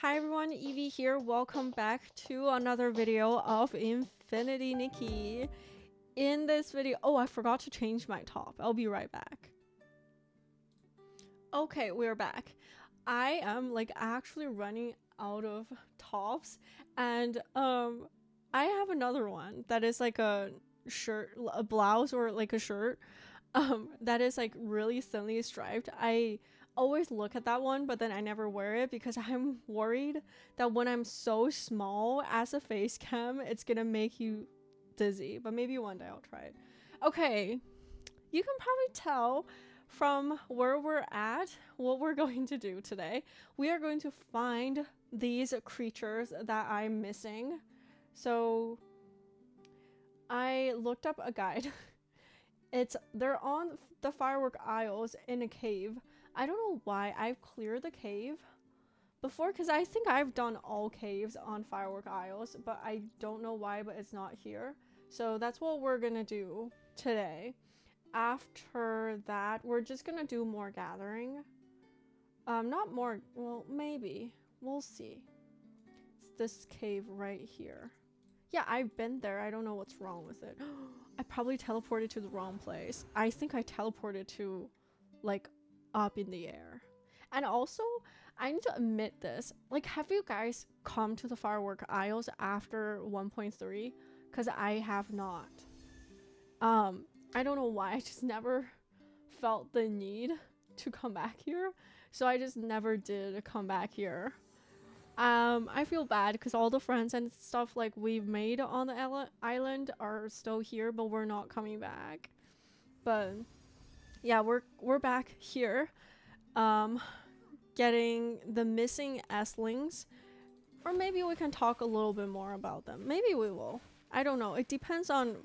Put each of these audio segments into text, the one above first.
Hi everyone, Evie here. Welcome back to another video of Infinity Nikki. In this video, oh, I forgot to change my top. I'll be right back. Okay, we're back. I am like actually running out of tops, and I have another one that is like a shirt, a blouse, or like a shirt that is like really thinly striped. I always look at that one, but then I never wear it because I'm worried that when I'm so small as a face cam, it's gonna make you dizzy. But maybe one day I'll try it. Okay, you can probably tell from where we're at what we're going to do today. We are going to find these creatures that I'm missing. So I looked up a guide. They're on the firework aisles in a cave. I don't know why I've cleared the cave before, because I think I've done all caves on firework aisles, but I don't know why, but it's not here. So that's what we're gonna do today. After that, we're just gonna do more gathering. Not more, well, maybe. We'll see. It's this cave right here. Yeah, I've been there. I don't know what's wrong with it. I probably teleported to the wrong place. I think I teleported to, like, up in the air. And also, I need to admit this. Like, have you guys come to the firework aisles after 1.3? Because I have not. I don't know why. I just never felt the need to come back here. So I just never did come back here. I feel bad because all the friends and stuff like we've made on the island are still here, but we're not coming back. But yeah, we're back here, getting the missing Esselings, or maybe we can talk a little bit more about them. Maybe we will. I don't know. It depends on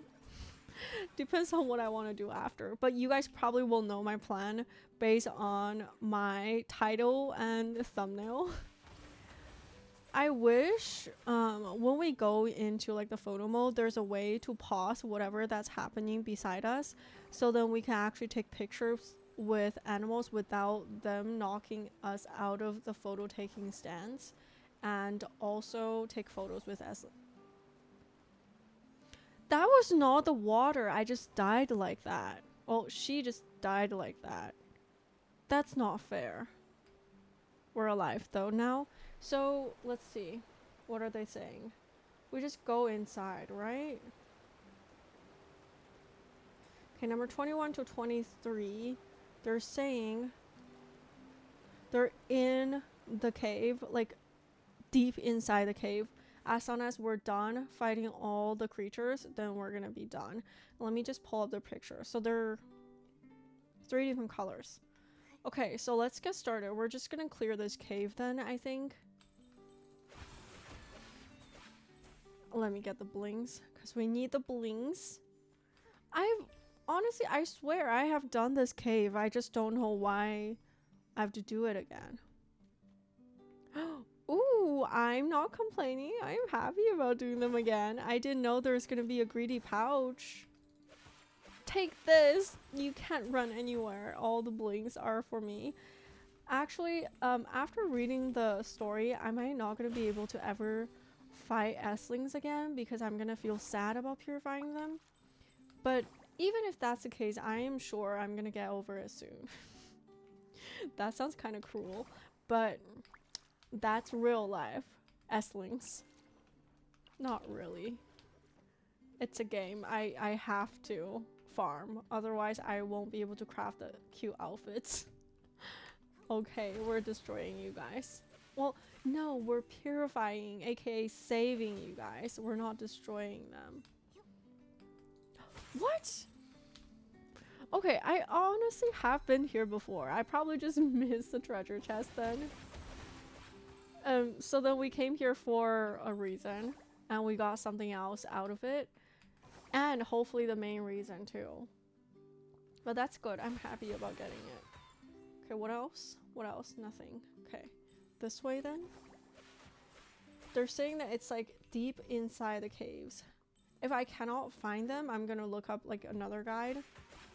what I want to do after. But you guys probably will know my plan based on my title and thumbnail. I wish when we go into like the photo mode, there's a way to pause whatever that's happening beside us, so then we can actually take pictures with animals without them knocking us out of the photo taking stance, and also take photos with us. That was not the water. I just died like that. Well, she just died like that. That's not fair. We're alive though now. So let's see. What are they saying? We just go inside, right? Okay, number 21 to 23. They're saying they're in the cave, like deep inside the cave. As soon as we're done fighting all the creatures, then we're gonna be done. Let me just pull up their picture. So they're 3 different colors. Okay, so let's get started. We're just gonna clear this cave then, I think. Let me get the blings, because we need the blings. Honestly, I swear I have done this cave. I just don't know why I have to do it again. Ooh, I'm not complaining. I'm happy about doing them again. I didn't know there's gonna be a greedy pouch. Take this. You can't run anywhere. All the blings are for me. Actually, after reading the story, I might not gonna be able to ever fight Esselings again because I'm gonna feel sad about purifying them. But even if that's the case, I am sure I'm gonna get over it soon. That sounds kind of cruel, but that's real life. Esselings. Not really. It's a game. I have to farm, otherwise I won't be able to craft the cute outfits. Okay, we're destroying you guys. Well, no, we're purifying, aka saving you guys. We're not destroying them. What? Okay, I honestly have been here before. I probably just missed the treasure chest then. So then we came here for a reason, and we got something else out of it. And hopefully the main reason too. But that's good. I'm happy about getting it. Okay, what else? What else? Nothing. Okay. This way then? They're saying that it's like deep inside the caves. If I cannot find them, I'm gonna look up like another guide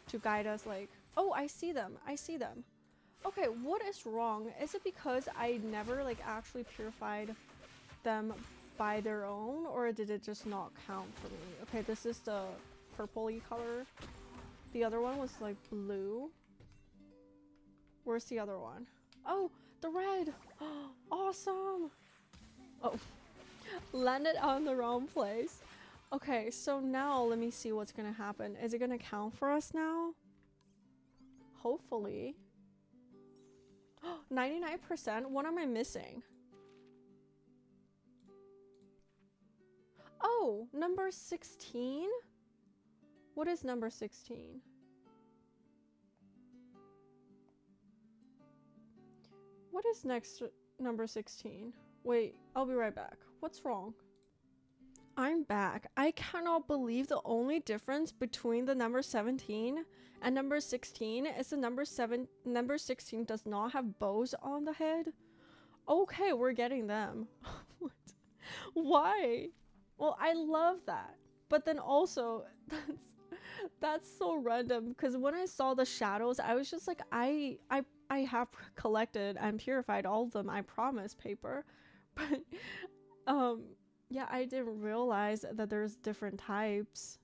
to guide us like, oh, I see them. I see them. Okay, what is wrong? Is it because I never like actually purified them by their own, or did it just not count for me? Okay, this is the purpley color. The other one was like blue. Where's the other one? Oh, the red. Awesome. Oh, landed on the wrong place. Okay, so now let me see what's gonna happen. Is it gonna count for us now? Hopefully. 99%? What am I missing? Oh, number 16? What is number 16? What is next number 16? Wait, I'll be right back. What's wrong? I'm back. I cannot believe the only difference between the number 17 and number 16 is the number 16 does not have bows on the head. Okay, we're getting them. What? Why? Well, I love that. But then also, that's so random because when I saw the shadows, I was just like, I have collected and purified all of them, I promise, paper. But yeah, I didn't realize that there's different types.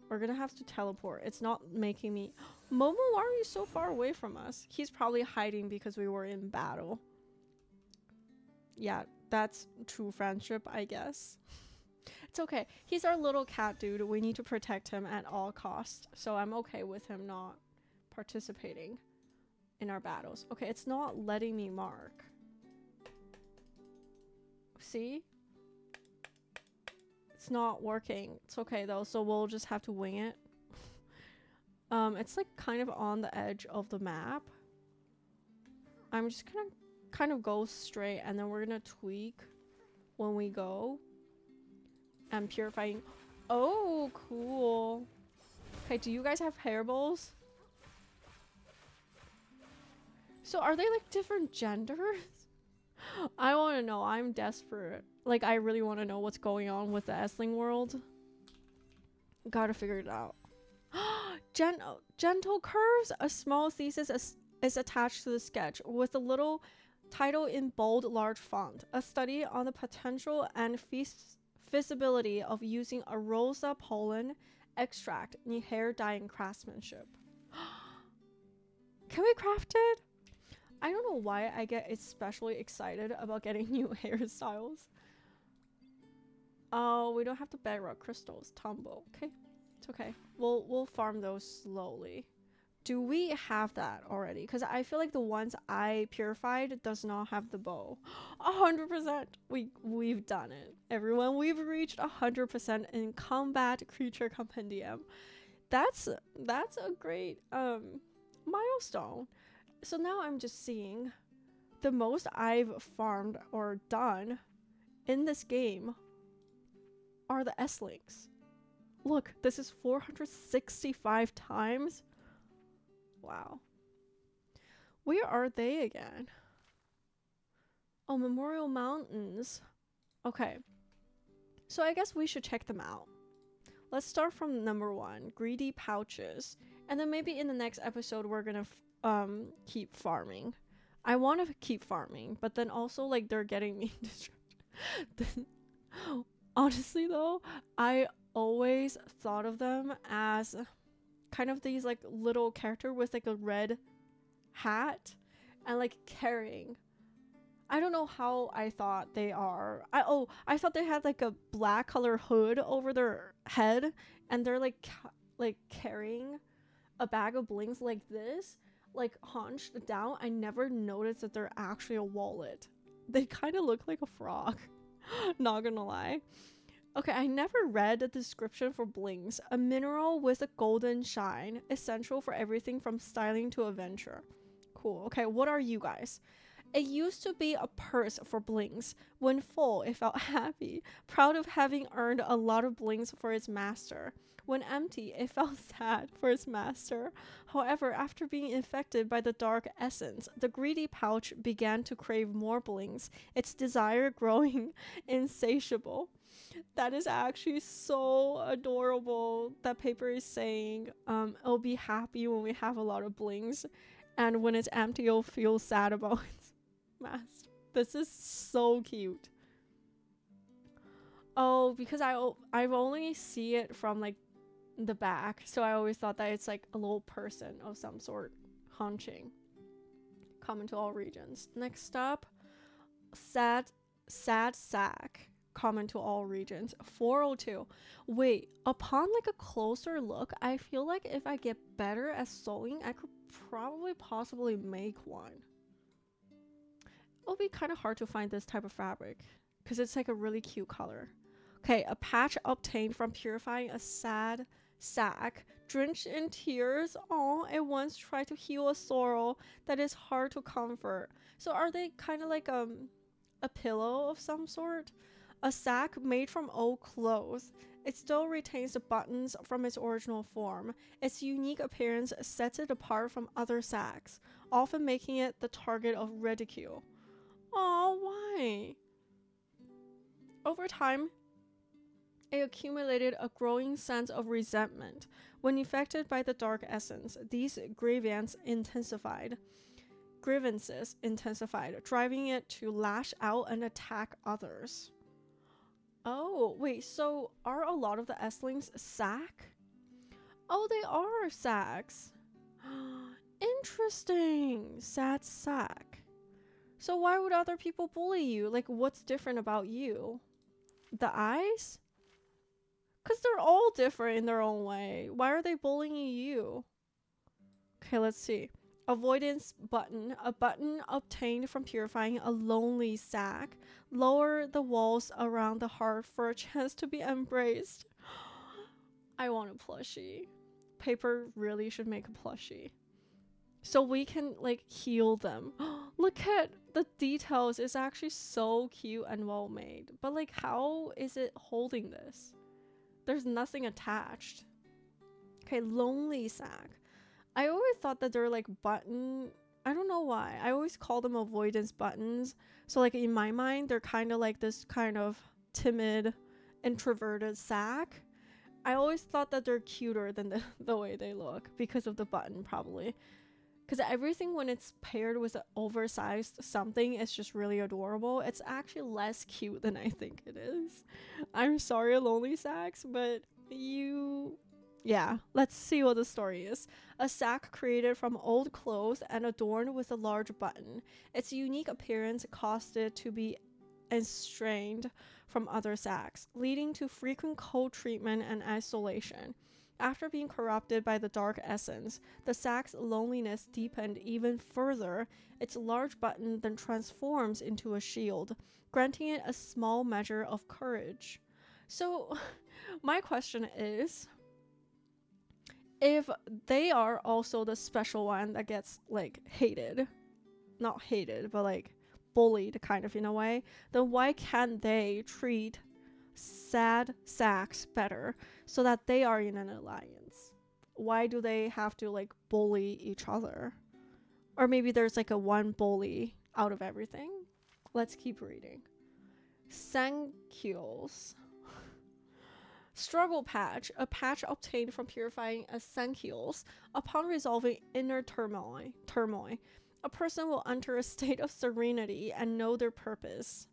We're gonna have to teleport. It's not making me... Momo, why are you so far away from us? He's probably hiding because we were in battle. Yeah, that's true friendship, I guess. It's okay. He's our little cat dude. We need to protect him at all costs. So I'm okay with him not participating in our battles. Okay, it's not letting me mark. See? It's not working. It's okay though, so we'll just have to wing it. It's like kind of on the edge of the map. I'm just gonna kind of go straight and then we're gonna tweak when we go. And purifying. Oh, cool. Okay, do you guys have hair bowls? So are they like different genders? I want to know. I'm desperate. Like, I really want to know what's going on with the Esseling world. Gotta figure it out. Gentle curves. A small thesis is attached to the sketch with a little title in bold, large font. A study on the potential and feasibility of using a rosa pollen extract in hair dyeing craftsmanship. Can we craft it? I don't know why I get especially excited about getting new hairstyles. Oh, we don't have the bedrock crystals. Tumble. Okay. It's okay. We'll farm those slowly. Do we have that already? Because I feel like the ones I purified does not have the bow. 100%. We've done it. Everyone, we've reached 100% in combat creature compendium. That's a great milestone. So now I'm just seeing the most I've farmed or done in this game are the Esselings. Look, this is 465 times. Wow. Where are they again? Oh, Memorial Mountains. Okay. So I guess we should check them out. Let's start from number 1, greedy pouches. And then maybe in the next episode we're gonna keep farming. I want to keep farming, but then also like they're getting me distracted. Honestly though, I always thought of them as kind of these like little character with like a red hat and like carrying. I don't know how I thought they are. I thought they had like a black color hood over their head and they're like carrying a bag of blings like this, like hunched down. I never noticed that they're actually a wallet. They kind of look like a frog. Not gonna lie. Okay, I never read the description for blings. A mineral with a golden shine, essential for everything from styling to adventure. Cool. Okay, what are you guys? It used to be a purse for blings. When full, it felt happy, proud of having earned a lot of blings for its master. When empty, it felt sad for its master. However, after being infected by the dark essence, the greedy pouch began to crave more blings, its desire growing insatiable. That is actually so adorable. That paper is saying, it'll be happy when we have a lot of blings. And when it's empty, you'll feel sad about its mass. This is so cute. Oh, because I've only see it from like the back, so I always thought that it's like a little person of some sort hunching. Common to all regions. Next up, sad sack. Common to all regions. 402. Wait, upon like a closer look, I feel like if I get better at sewing, I could probably possibly make one. It'll be kind of hard to find this type of fabric because it's like a really cute color. Okay, a patch obtained from purifying a sad sack, drenched in tears. Oh, it once tried to heal a sorrow that is hard to comfort. So are they kind of like a pillow of some sort? A sack made from old clothes. It still retains the buttons from its original form. Its unique appearance sets it apart from other sacks, often making it the target of ridicule. Oh, why? Over time, it accumulated a growing sense of resentment. When affected by the dark essence, these grievances intensified, driving it to lash out and attack others. Oh, wait, so are a lot of the Esselings sack? Oh, they are sacks. Interesting. Sad sack. So why would other people bully you? Like, what's different about you? The eyes? Because they're all different in their own way. Why are they bullying you? Okay, let's see. Avoidance button. A button obtained from purifying a lonely sack. Lower the walls around the heart for a chance to be embraced. I want a plushie. Paper really should make a plushie. So we can like heal them. Look at the details. It's actually so cute and well made. But like, how is it holding this? There's nothing attached. Okay, lonely sack. I always thought that they're like button. I don't know why. I always call them avoidance buttons. So like in my mind, they're kind of like this kind of timid, introverted sack. I always thought that they're cuter than the way they look because of the button probably. Because everything when it's paired with an oversized something is just really adorable. It's actually less cute than I think it is. I'm sorry, lonely sacks, but yeah, let's see what the story is. A sack created from old clothes and adorned with a large button. Its unique appearance caused it to be estranged from other sacks, leading to frequent cold treatment and isolation. After being corrupted by the dark essence, the sack's loneliness deepened even further. Its large button then transforms into a shield, granting it a small measure of courage. So, my question is, if they are also the special one that gets, like, hated, not hated, but, like, bullied kind of in a way, then why can't they treat sad sacks better so that they are in an alliance? Why do they have to like bully each other? Or maybe there's like a one bully out of everything. Let's keep reading. Sankules. Struggle patch. A patch obtained from purifying a sankules. Upon resolving inner turmoil, a person will enter a state of serenity and know their purpose.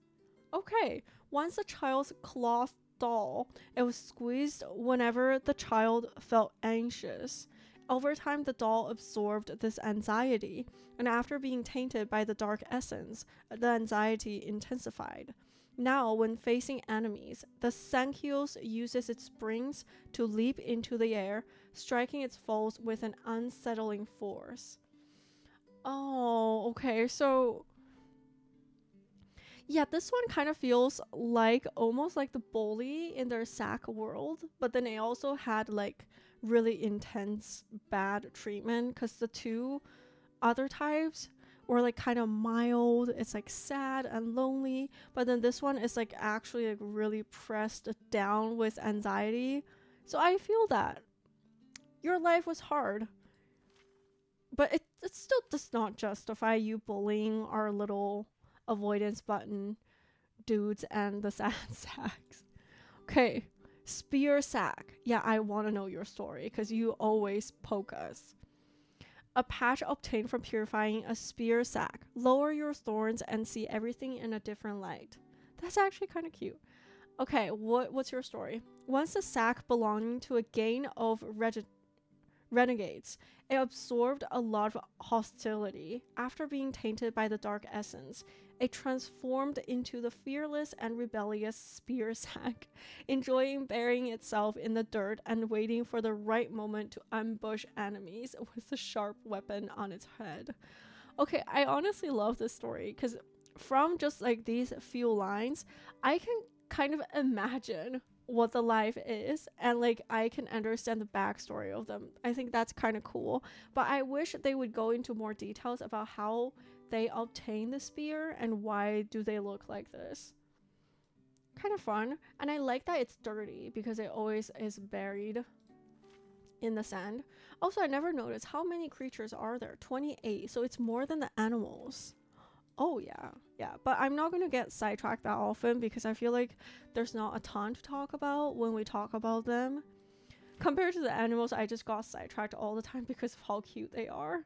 Okay, once a child's cloth doll, it was squeezed whenever the child felt anxious. Over time, the doll absorbed this anxiety, and after being tainted by the dark essence, the anxiety intensified. Now, when facing enemies, the Sankules uses its springs to leap into the air, striking its foes with an unsettling force. Oh, okay, so yeah, this one kind of feels like almost like the bully in their sack world, but then it also had like really intense bad treatment because the two other types were like kind of mild. It's like sad and lonely, but then this one is like actually like really pressed down with anxiety. So I feel that your life was hard, but it still does not justify you bullying our little avoidance button dudes and the sad sacks. Okay, spear sack. Yeah, I want to know your story because you always poke us. A patch obtained from purifying a spear sack. Lower your thorns and see everything in a different light. That's actually kind of cute. Okay, what's your story? Once a sack belonging to a gang of renegades, it absorbed a lot of hostility. After being tainted by the dark essence, it transformed into the fearless and rebellious spear sack, enjoying burying itself in the dirt and waiting for the right moment to ambush enemies with a sharp weapon on its head. Okay, I honestly love this story because from just like these few lines, I can kind of imagine what the life is, and like I can understand the backstory of them. I think that's kind of cool, but I wish they would go into more details about how they obtain the spear and why do they look like this. Kind of fun. And I like that it's dirty because it always is buried in the sand. Also, I never noticed how many creatures are there. 28, so it's more than the animals. Oh yeah, but I'm not gonna get sidetracked that often because I feel like there's not a ton to talk about when we talk about them. Compared to the animals, I just got sidetracked all the time because of how cute they are.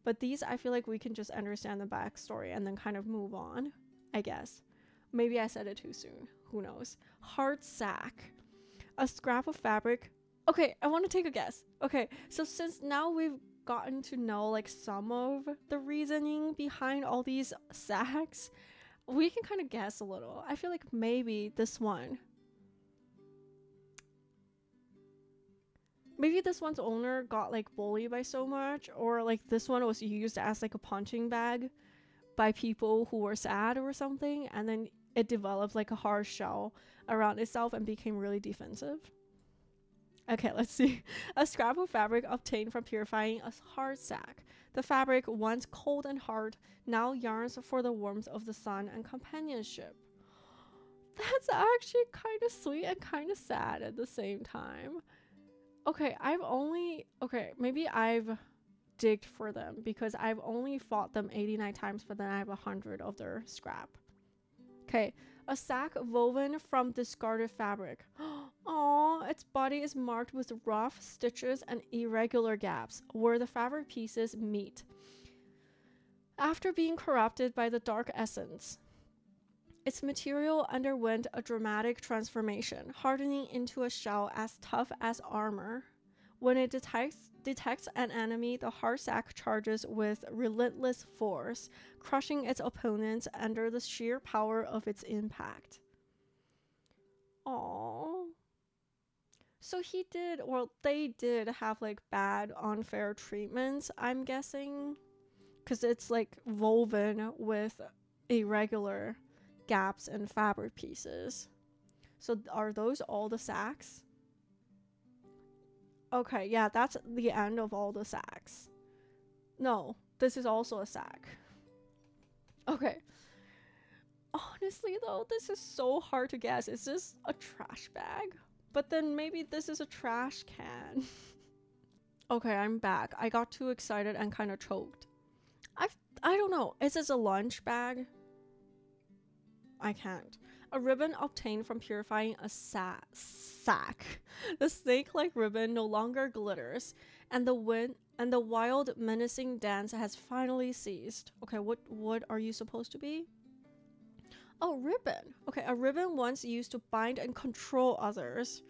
But these, I feel like we can just understand the backstory and then kind of move on, I guess. Maybe I said it too soon. Who knows? Heart sack. A scrap of fabric. Okay, I want to take a guess. Okay, so since now we've gotten to know like some of the reasoning behind all these sacks, we can kind of guess a little. I feel like maybe this one's owner got like bullied by so much, or like this one was used as like a punching bag by people who were sad or something, and then it developed like a hard shell around itself and became really defensive. Okay, let's see. A scrap of fabric obtained from purifying a hard sack. The fabric, once cold and hard, now yearns for the warmth of the sun and companionship. That's actually kind of sweet and kind of sad at the same time. Okay, maybe I've digged for them because I've only fought them 89 times, but then I have 100 of their scrap. Okay, a sack woven from discarded fabric. Aww, its body is marked with rough stitches and irregular gaps where the fabric pieces meet. After being corrupted by the dark essence, its material underwent a dramatic transformation, hardening into a shell as tough as armor. When it detects an enemy, the hard sack charges with relentless force, crushing its opponents under the sheer power of its impact. Aww. So they did have like bad, unfair treatments, I'm guessing, because it's like woven with irregular gaps and fabric pieces. So are those all the sacks? Okay, yeah, that's the end of all the sacks. No, this is also a sack. Okay. Honestly though, this is so hard to guess. Is this a trash bag? But then maybe this is a trash can. Okay, I'm back. I got too excited and kind of choked. I don't know. Is this a lunch bag? I can't. A ribbon obtained from purifying a sack. The snake-like ribbon no longer glitters, and the wild, menacing dance has finally ceased. Okay, what are you supposed to be? Oh, ribbon. Okay, a ribbon once used to bind and control others.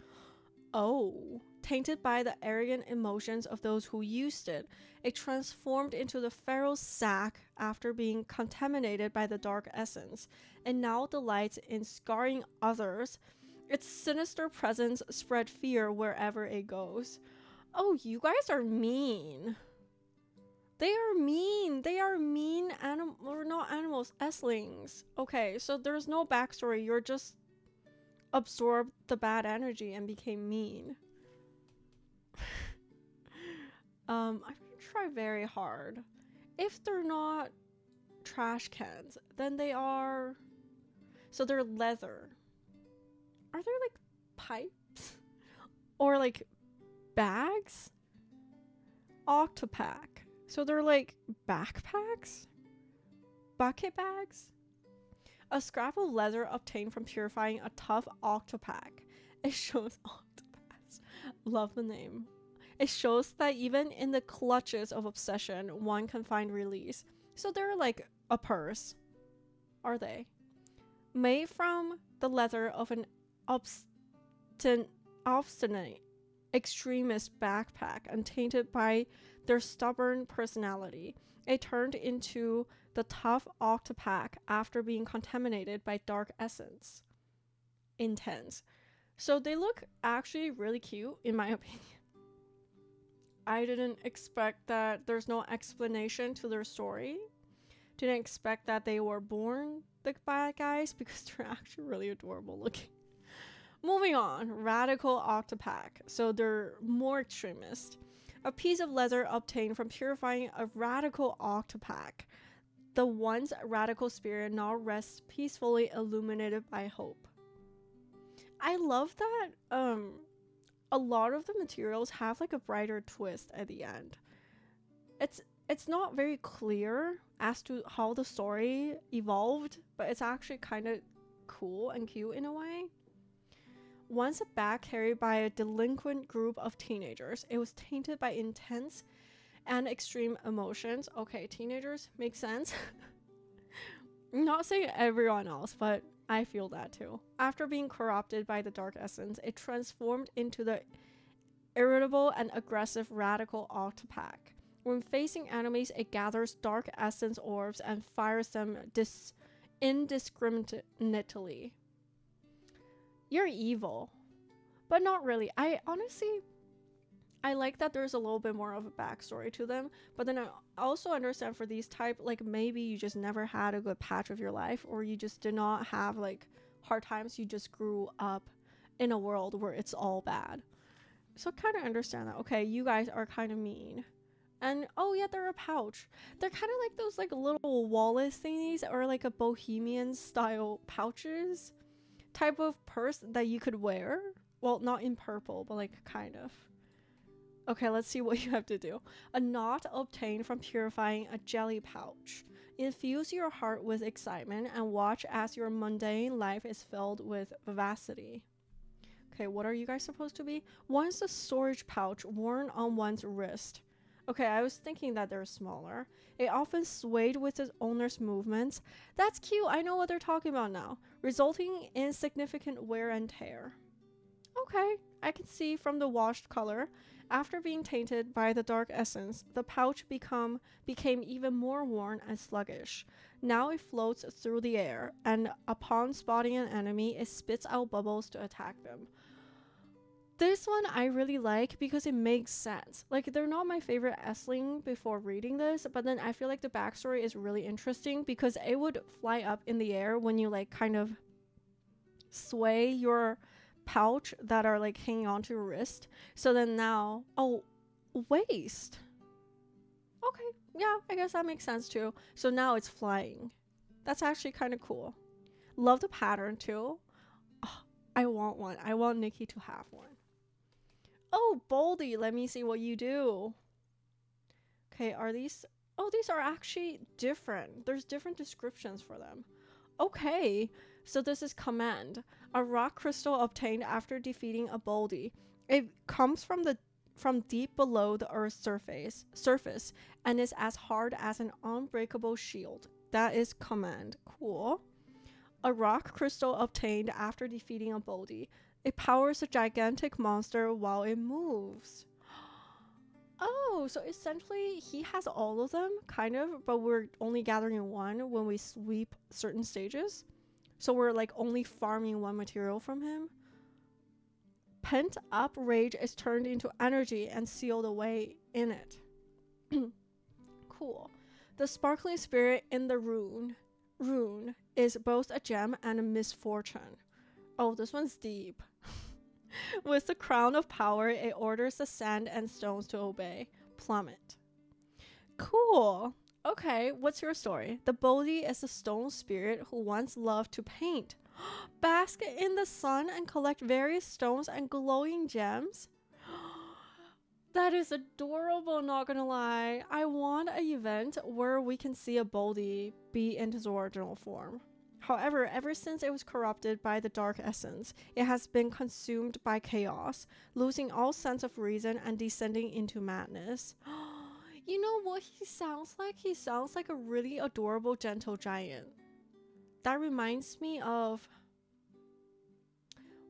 Oh, tainted by the arrogant emotions of those who used it, it transformed into the pharaoh's sack after being contaminated by the dark essence, and now delights in scarring others. Its sinister presence spread fear wherever it goes. Oh, you guys are mean. They are mean. They are mean or not animals, Esselings. Okay, so there's no backstory. You're just absorbed the bad energy and became mean. I'm gonna try very hard. If they're not trash cans, then they are. So they're leather. Are there like pipes? Or like bags? Octopack. So they're like backpacks? Bucket bags? A scrap of leather obtained from purifying a tough octopack. It shows octopaths. Love the name. It shows that even in the clutches of obsession, one can find release. So they're like a purse. Are they? Made from the leather of an obstinate extremist backpack and tainted by their stubborn personality, it turned into the tough octopack after being contaminated by dark essence. Intense. So they look actually really cute, in my opinion. I didn't expect that there's no explanation to their story. Didn't expect that they were born the bad guys because they're actually really adorable looking. Moving on, radical octopack. So they're more extremist. A piece of leather obtained from purifying a radical octopack. The once radical spirit now rests peacefully illuminated by hope. I love that a lot of the materials have like a brighter twist at the end. It's not very clear as to how the story evolved, but it's actually kind of cool and cute in a way. Once a bag carried by a delinquent group of teenagers, it was tainted by intense and extreme emotions. Okay, teenagers, makes sense. I'm not saying everyone else, but I feel that too. After being corrupted by the dark essence, it transformed into the irritable and aggressive radical octopack. When facing enemies, it gathers dark essence orbs and fires them indiscriminately. You're evil, but not really. I like that there's a little bit more of a backstory to them, but then I also understand for these type, like maybe you just never had a good patch of your life, or you just did not have like hard times, you just grew up in a world where it's all bad. So kind of understand that. Okay, you guys are kind of mean. And oh yeah, they're a pouch. They're kind of like those like little wallet thingies, or like a bohemian style pouches type of purse that you could wear. Well, not in purple, but like kind of. Okay, let's see what you have to do. A knot obtained from purifying a jelly pouch. Infuse your heart with excitement and watch as your mundane life is filled with vivacity. Okay, what are you guys supposed to be? One's a storage pouch worn on one's wrist. Okay, I was thinking that they're smaller. It often swayed with its owner's movements. That's cute, I know what they're talking about now. Resulting in significant wear and tear. Okay, I can see from the washed color. After being tainted by the dark essence, the pouch became even more worn and sluggish. Now it floats through the air, and upon spotting an enemy, it spits out bubbles to attack them. This one I really like because it makes sense. Like, they're not my favorite Esseling before reading this, but then I feel like the backstory is really interesting because it would fly up in the air when you like kind of sway your pouch that are like hanging onto your wrist. So then now, oh, waist. Okay, yeah, I guess that makes sense too. So now it's flying. That's actually kind of cool. Love the pattern too. Oh, I want one. I want Nikki to have one. Oh, Bouldy, let me see what you do. Okay, are these... Oh, these are actually different. There's different descriptions for them. Okay, so this is Command. A rock crystal obtained after defeating a Bouldy. It comes from deep below the Earth's surface and is as hard as an unbreakable shield. That is Command. Cool. A rock crystal obtained after defeating a Bouldy. It powers a gigantic monster while it moves. Oh, so essentially he has all of them, kind of, but we're only gathering one when we sweep certain stages. So we're like only farming one material from him. Pent up rage is turned into energy and sealed away in it. Cool. The sparkling spirit in the rune is both a gem and a misfortune. Oh, this one's deep. With the crown of power, it orders the sand and stones to obey. Plummet. Cool. Okay, what's your story? The Bouldy is a stone spirit who once loved to paint. Bask in the sun and collect various stones and glowing gems? That is adorable, not gonna lie. I want an event where we can see a Bouldy be in his original form. However, ever since it was corrupted by the dark essence, it has been consumed by chaos, losing all sense of reason and descending into madness. You know what he sounds like? He sounds like a really adorable gentle giant. That reminds me of,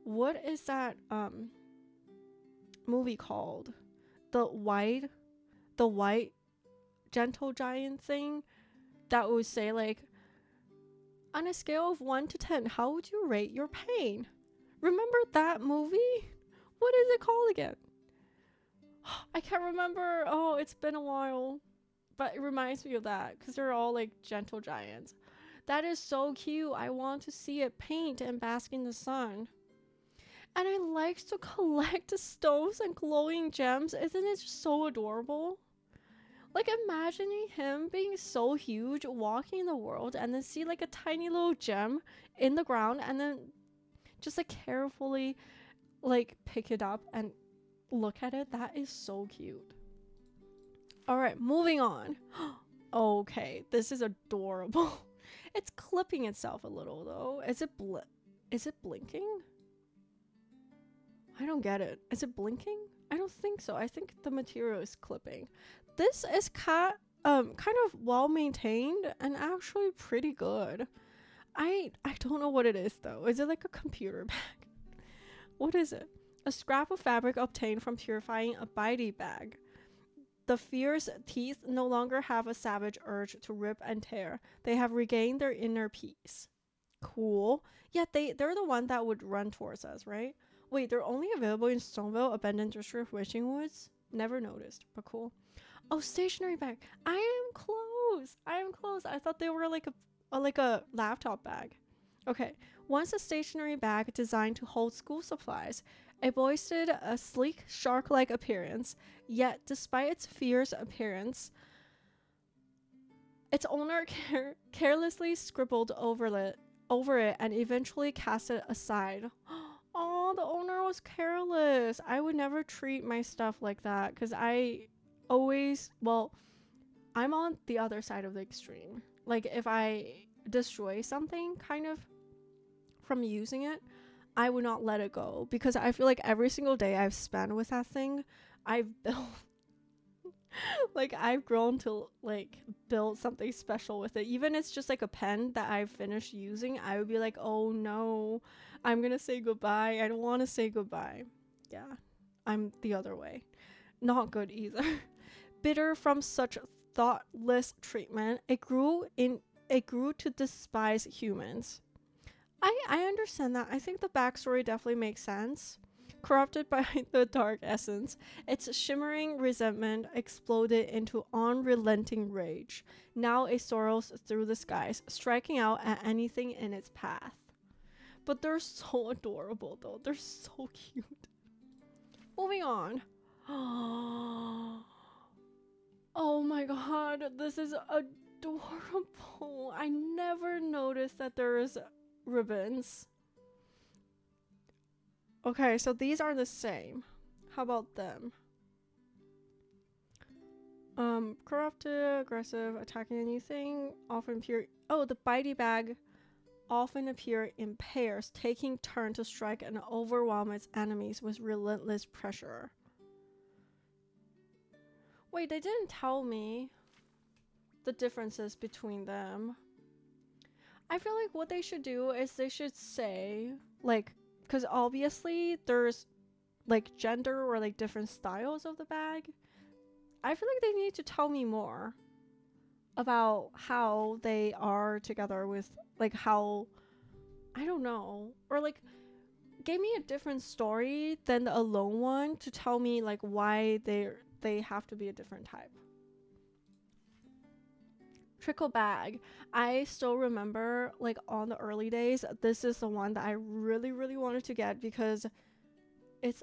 what is that movie called? The white gentle giant thing that would say like, on a scale of 1 to 10, how would you rate your pain? Remember that movie? What is it called again? I can't remember. Oh, it's been a while. But it reminds me of that because they're all like gentle giants. That is so cute. I want to see it paint and bask in the sun. And I like to collect the stones and glowing gems. Isn't it just so adorable? Like imagining him being so huge, walking in the world, and then see like a tiny little gem in the ground, and then just like carefully like pick it up and look at it. That is so cute. All right, moving on. Okay, this is adorable. It's clipping itself a little though. Is it blinking? I don't get it. Is it blinking? I don't think so. I think the material is clipping. This is kind of well maintained and actually pretty good. I don't know what it is though. Is it like a computer bag? What is it? A scrap of fabric obtained from purifying a Bouldy bag. The fierce teeth no longer have a savage urge to rip and tear. They have regained their inner peace. Cool. Yeah, they're the one that would run towards us, right? Wait, they're only available in Stoneville, Abandoned District, Wishing Woods? Never noticed, but cool. Oh, stationery bag. I am close. I thought they were like a laptop bag. Okay. Once a stationery bag designed to hold school supplies, it boasted a sleek, shark-like appearance. Yet, despite its fierce appearance, its owner carelessly scribbled over it and eventually cast it aside. Oh, the owner was careless. I would never treat my stuff like that because I'm on the other side of the extreme. Like if I destroy something kind of from using it, I would not let it go because I feel like every single day I've spent with that thing, I've built like I've grown to like build something special with it. Even it's just like a pen that I've finished using, I would be like, oh no, I'm gonna say goodbye. I don't want to say goodbye. Yeah, I'm the other way. Not good either. Bitter from such thoughtless treatment, it grew to despise humans. I understand that. I think the backstory definitely makes sense. Corrupted by the dark essence, its shimmering resentment exploded into unrelenting rage. Now it soars through the skies, striking out at anything in its path. But they're so adorable though. They're so cute. Moving on. Oh my god, this is adorable. I never noticed that there is ribbons. Okay, so these are the same. How about them? Corrupted, aggressive, attacking anything, often appear. Oh, the Bouldy bag often appear in pairs, taking turn to strike and overwhelm its enemies with relentless pressure. Wait, they didn't tell me the differences between them. I feel like what they should do is they should say, like, because obviously there's like gender or like different styles of the bag. I feel like they need to tell me more about how they are together with like how, I don't know, or like give me a different story than the alone one to tell me like why they have to be a different type. Trickle bag. I still remember like on the early days, this is the one that I really wanted to get because it's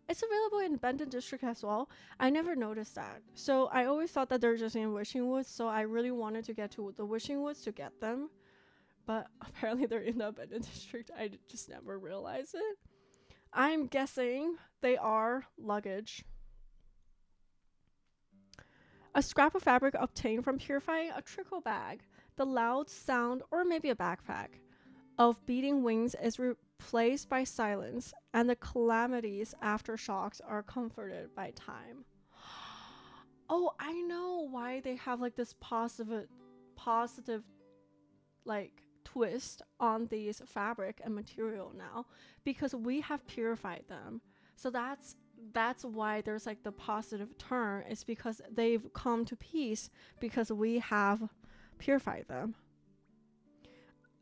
available in Abandoned District as well. I never noticed that. So I always thought that they're just in Wishing Woods, so I really wanted to get to the Wishing Woods to get them. But apparently they're in the Abandoned District. I just never realized it. I'm guessing they are luggage. A scrap of fabric obtained from purifying a trickle bag. The loud sound, or maybe a backpack, of beating wings is replaced by silence, and the calamities aftershocks are comforted by time. Oh, I know why they have like this positive like twist on these fabric and material now, because we have purified them. So that's why there's like the positive turn, is because they've come to peace because we have purified them.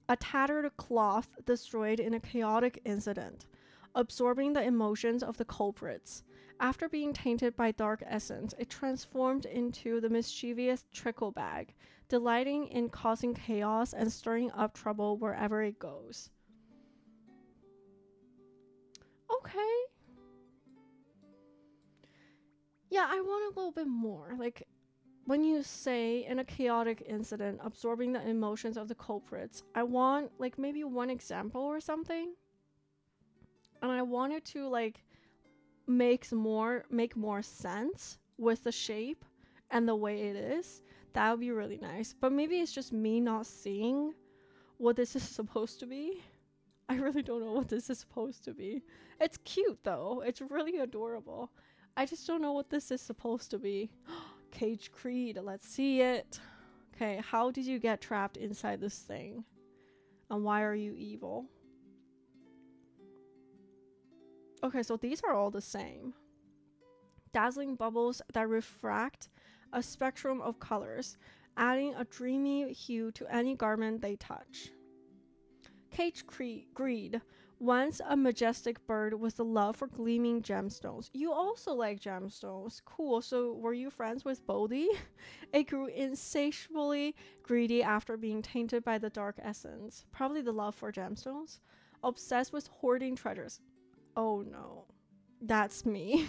A tattered cloth destroyed in a chaotic incident, absorbing the emotions of the culprits. After being tainted by dark essence, it transformed into the mischievous trickle bag, delighting in causing chaos and stirring up trouble wherever it goes. Okay. Yeah, I want a little bit more. Like, when you say in a chaotic incident, absorbing the emotions of the culprits, I want like maybe one example or something. And I want it to like make more sense with the shape and the way it is. That would be really nice. But maybe it's just me not seeing what this is supposed to be. I really don't know what this is supposed to be. It's cute though. It's really adorable. I just don't know what this is supposed to be. Cage Creed, let's see it. Okay, how did you get trapped inside this thing? And why are you evil? Okay, so these are all the same. Dazzling bubbles that refract a spectrum of colors, adding a dreamy hue to any garment they touch. Cage Greed, once a majestic bird with a love for gleaming gemstones. You also like gemstones. Cool, so were you friends with Bouldy? It grew insatiably greedy after being tainted by the dark essence. Probably the love for gemstones. Obsessed with hoarding treasures. Oh no. That's me.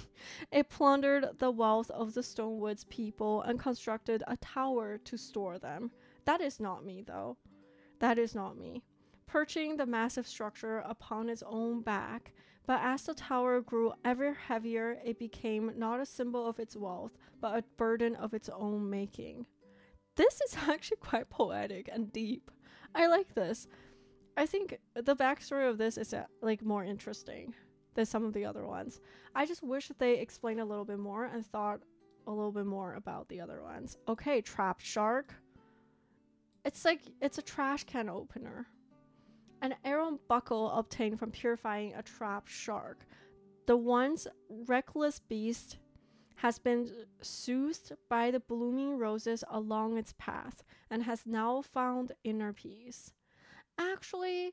It plundered the wealth of the Stonewoods people and constructed a tower to store them. That is not me, though. That is not me. Perching the massive structure upon its own back, but as the tower grew ever heavier, it became not a symbol of its wealth, but a burden of its own making. This is actually quite poetic and deep. I like this. I think the backstory of this is like more interesting than some of the other ones. I just wish that they explained a little bit more and thought a little bit more about the other ones. Okay, trapped shark. It's like it's a trash can opener. An arrow buckle obtained from purifying a trapped shark. The once reckless beast has been soothed by the blooming roses along its path and has now found inner peace. Actually,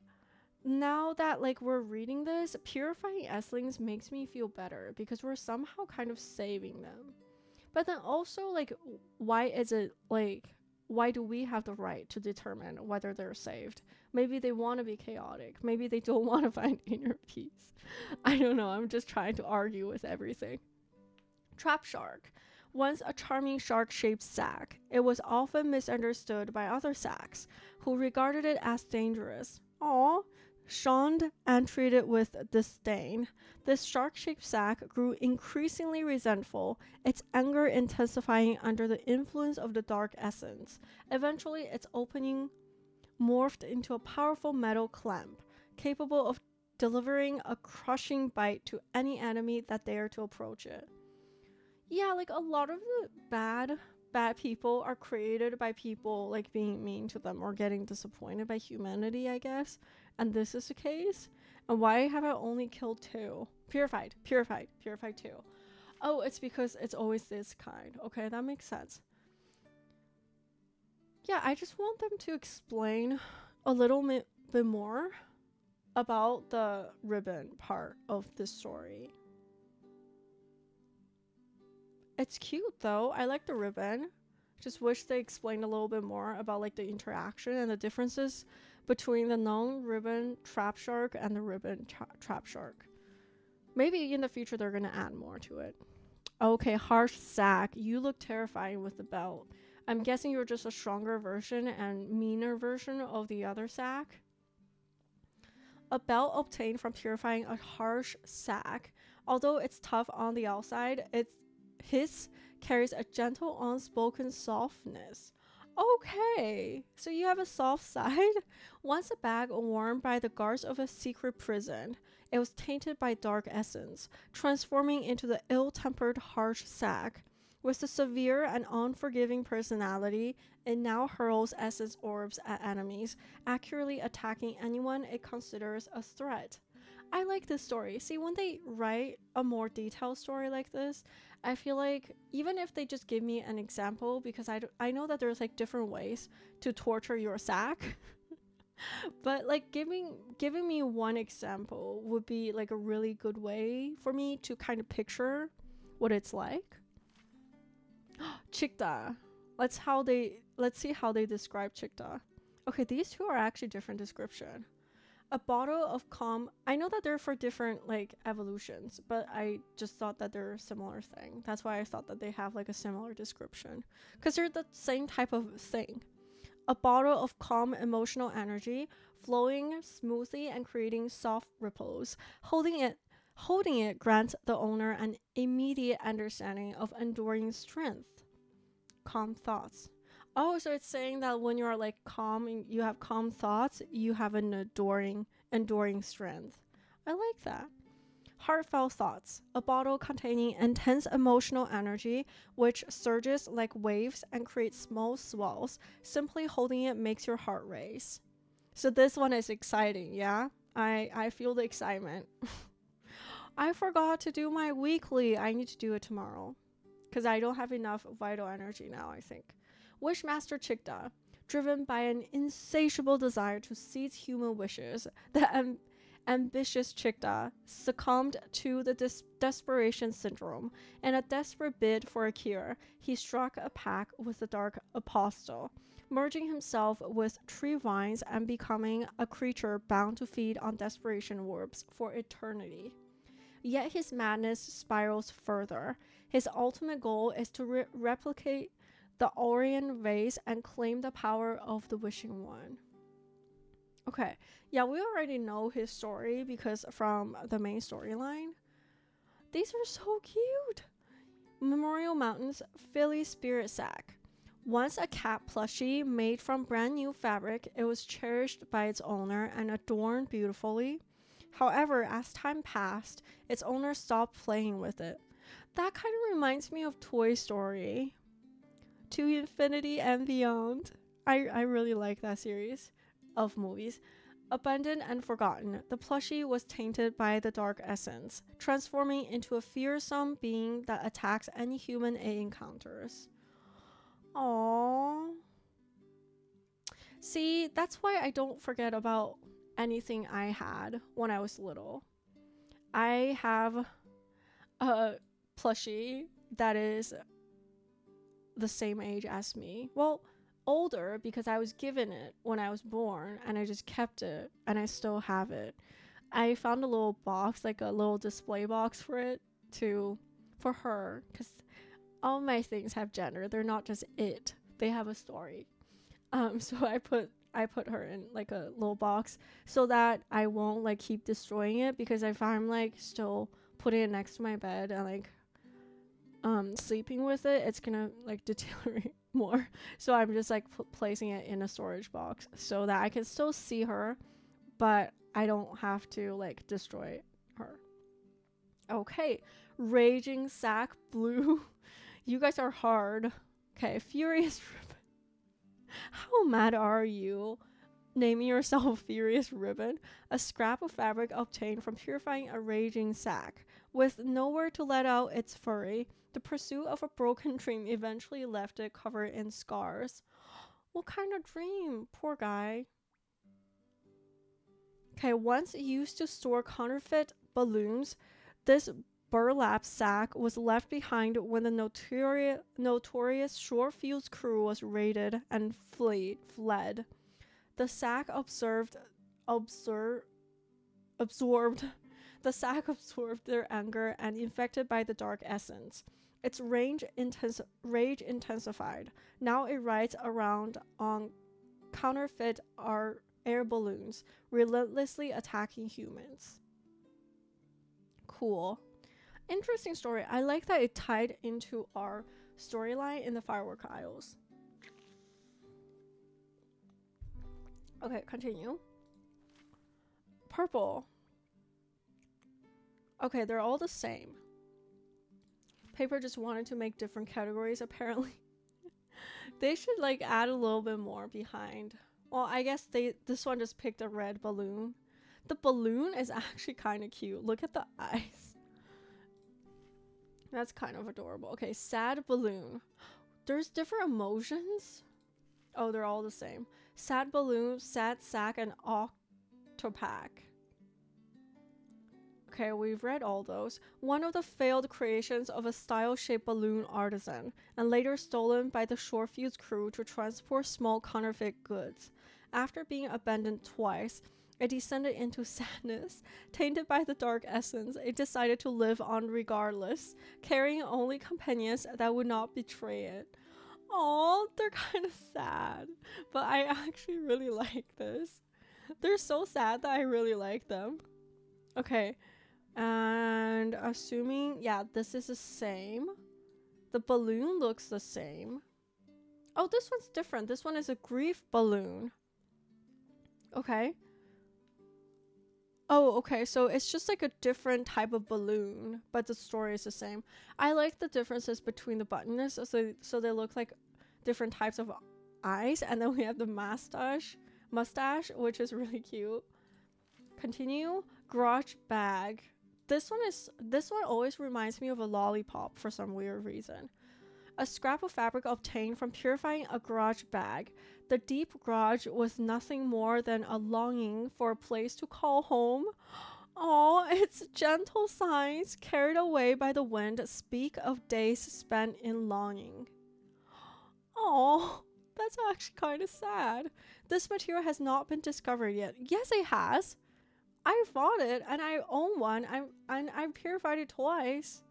now that like we're reading this, purifying Esselings makes me feel better because we're somehow kind of saving them. But then also like, why is it like, why do we have the right to determine whether they're saved? Maybe they want to be chaotic. Maybe they don't want to find inner peace. I don't know. I'm just trying to argue with everything. Trap shark. Once a charming shark-shaped sack, it was often misunderstood by other sacks, who regarded it as dangerous. Aww. Shunned and treated with disdain, this shark-shaped sack grew increasingly resentful, its anger intensifying under the influence of the dark essence. Eventually, its opening morphed into a powerful metal clamp, capable of delivering a crushing bite to any enemy that dared to approach it. Yeah, like a lot of the bad people are created by people like being mean to them or getting disappointed by humanity, I guess. And this is the case. And why have I only killed 2? Purified 2. Oh, it's because it's always this kind. Okay, that makes sense. Yeah, I just want them to explain a little bit more about the ribbon part of this story. It's cute though. I like the ribbon. Just wish they explained a little bit more about like the interaction and the differences between the non-ribbon trap shark and the ribbon trap shark. Maybe in the future they're gonna add more to it. Okay, harsh sack. You look terrifying with the belt. I'm guessing you're just a stronger version and meaner version of the other sack. A belt obtained from purifying a harsh sack. Although it's tough on the outside, his carries a gentle, unspoken softness. Okay, so you have a soft side. Once a bag worn by the guards of a secret prison, it was tainted by dark essence, transforming into the ill-tempered, harsh sack. With a severe and unforgiving personality, it now hurls essence orbs at enemies, accurately attacking anyone it considers a threat. I like this story. See, when they write a more detailed story like this, I feel like even if they just give me an example, because I know that there's like different ways to torture your sack, but like giving me one example would be like a really good way for me to kind of picture what it's like. Chikta. Let's see how they describe Chikta. Okay, these two are actually different description. A bottle of calm. I know that they're for different like evolutions, but I just thought that they're a similar thing. That's why I thought that they have like a similar description, because they're the same type of thing. A bottle of calm emotional energy flowing smoothly and creating soft ripples. Holding it grants the owner an immediate understanding of enduring strength. Calm thoughts. Oh, so it's saying that when you're like calm and you have calm thoughts, you have an enduring strength. I like that. Heartfelt thoughts. A bottle containing intense emotional energy which surges like waves and creates small swells. Simply holding it makes your heart race. So this one is exciting, yeah? I feel the excitement. I forgot to do my weekly. I need to do it tomorrow, because I don't have enough vital energy now, I think. Wishmaster Chikta, driven by an insatiable desire to seize human wishes, the ambitious Chikta succumbed to the desperation syndrome. In a desperate bid for a cure, he struck a pact with the Dark Apostle, merging himself with tree vines and becoming a creature bound to feed on desperation orbs for eternity. Yet his madness spirals further. His ultimate goal is to replicate the Orion vase and claim the power of the Wishing One. Okay, yeah, we already know his story because from the main storyline. These are so cute. Memorial Mountain's Philly Spirit Sack. Once a cat plushie made from brand new fabric, it was cherished by its owner and adorned beautifully. However, as time passed, its owner stopped playing with it. That kind of reminds me of Toy Story. To Infinity and Beyond. I really like that series of movies. Abandoned and forgotten, the plushie was tainted by the dark essence, transforming into a fearsome being that attacks any human it encounters. Aww. See, that's why I don't forget about anything I had when I was little. I have a plushie that is the same age as me. Well, older, because I was given it when I was born and I just kept it and I still have it. I found a little box, like a little display box for it for her, because all my things have gender. They're not just it. They have a story. So I put her in like a little box so that I won't like keep destroying it, because if I'm like still putting it next to my bed and like sleeping with it, it's gonna like deteriorate more. So I'm just like placing it in a storage box so that I can still see her, but I don't have to like destroy her. Okay, Raging Sack Blue. You guys are hard. Okay, Furious Ribbon. How mad are you? Naming yourself Furious Ribbon, a scrap of fabric obtained from purifying a raging sack. With nowhere to let out its fury, the pursuit of a broken dream eventually left it covered in scars. What kind of dream? Poor guy. Okay, once used to store counterfeit balloons, this burlap sack was left behind when the notorious Short Fuse crew was raided and fled. The sack absorbed the sack absorbed their anger and infected by the dark essence. Its rage intensified. Now it rides around on counterfeit air balloons, relentlessly attacking humans. Cool. Interesting story. I like that it tied into our storyline in the firework aisles. Okay, continue. Purple. Okay, they're all the same. Paper just wanted to make different categories, apparently. They should like add a little bit more behind. Well, I guess this one just picked a red balloon. The balloon is actually kind of cute. Look at the eyes. That's kind of adorable. Okay, sad balloon. There's different emotions. Oh, they're all the same. Sad balloon, sad sack, and octopack. Okay, we've read all those. One of the failed creations of a style-shaped balloon artisan, and later stolen by the Shorefuse crew to transport small counterfeit goods. After being abandoned twice, it descended into sadness. Tainted by the dark essence, it decided to live on regardless, carrying only companions that would not betray it. Oh, they're kind of sad, but I actually really like this. They're so sad that I really like them. Okay, and assuming, yeah, this is the same. The balloon looks the same. Oh, this one's different. This one is a grief balloon. Okay. Oh, okay, so it's just like a different type of balloon, but the story is the same. I like the differences between the buttons, so they look like different types of eyes, and then we have the mustache, which is really cute. Continue. Garage bag. This one always reminds me of a lollipop for some weird reason. A scrap of fabric obtained from purifying a garage bag. The deep garage was nothing more than a longing for a place to call home. Oh, its gentle sighs, carried away by the wind, speak of days spent in longing. Oh, that's actually kind of sad. This material has not been discovered yet. Yes, it has. I bought it and I own one. I've purified it twice.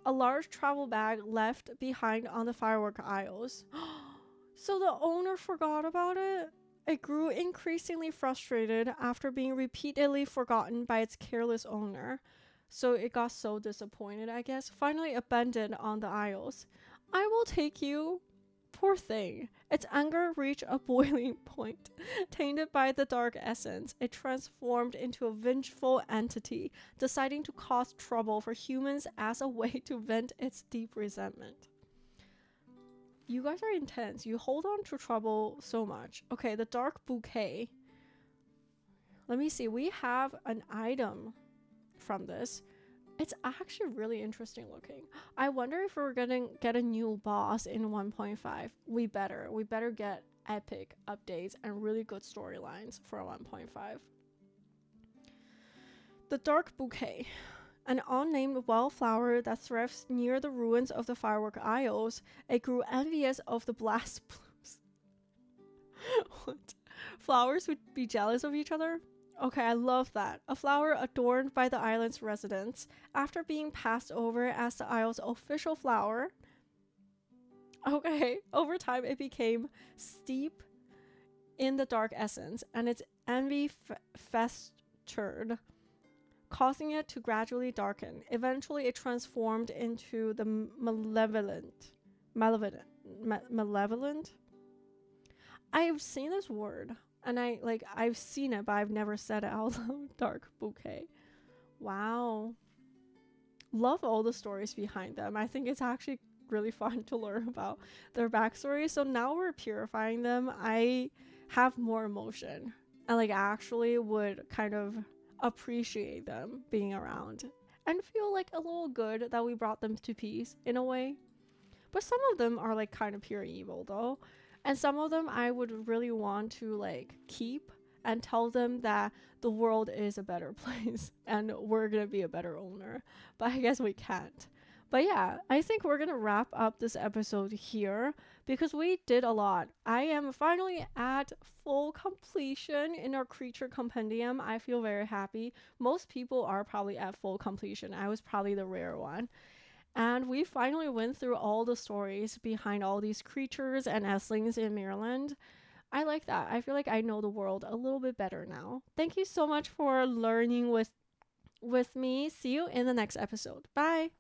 A large travel bag left behind on the firework aisles. So the owner forgot about it? It grew increasingly frustrated after being repeatedly forgotten by its careless owner. So it got so disappointed, I guess. Finally abandoned on the aisles. I will take you. Poor thing. Its anger reached a boiling point. Tainted by the dark essence, it transformed into a vengeful entity, deciding to cause trouble for humans as a way to vent its deep resentment. You guys are intense. You hold on to trouble so much. Okay, the dark bouquet. Let me see. We have an item from this. It's actually really interesting looking. I wonder if we're gonna get a new boss in 1.5. We better get epic updates and really good storylines for 1.5. The dark bouquet. An unnamed wildflower that thrives near the ruins of the firework aisles. It grew envious of the blast blooms. What? Flowers would be jealous of each other? Okay, I love that. A flower adorned by the island's residents. After being passed over as the isle's official flower, okay, over time it became steep in the dark essence, and its envy festered, causing it to gradually darken. Eventually, it transformed into the malevolent. I've seen this word. And I've seen it, but I've never said it out loud. Dark bouquet. Wow. Love all the stories behind them. I think it's actually really fun to learn about their backstory. So now we're purifying them. I have more emotion. And actually would kind of appreciate them being around. And feel a little good that we brought them to peace in a way. But some of them are kind of pure evil though. And some of them I would really want to keep and tell them that the world is a better place and we're going to be a better owner. But I guess we can't. But yeah, I think we're going to wrap up this episode here because we did a lot. I am finally at full completion in our creature compendium. I feel very happy. Most people are probably at full completion. I was probably the rare one. And we finally went through all the stories behind all these creatures and Esselings in Maryland. I like that. I feel like I know the world a little bit better now. Thank you so much for learning with me. See you in the next episode. Bye.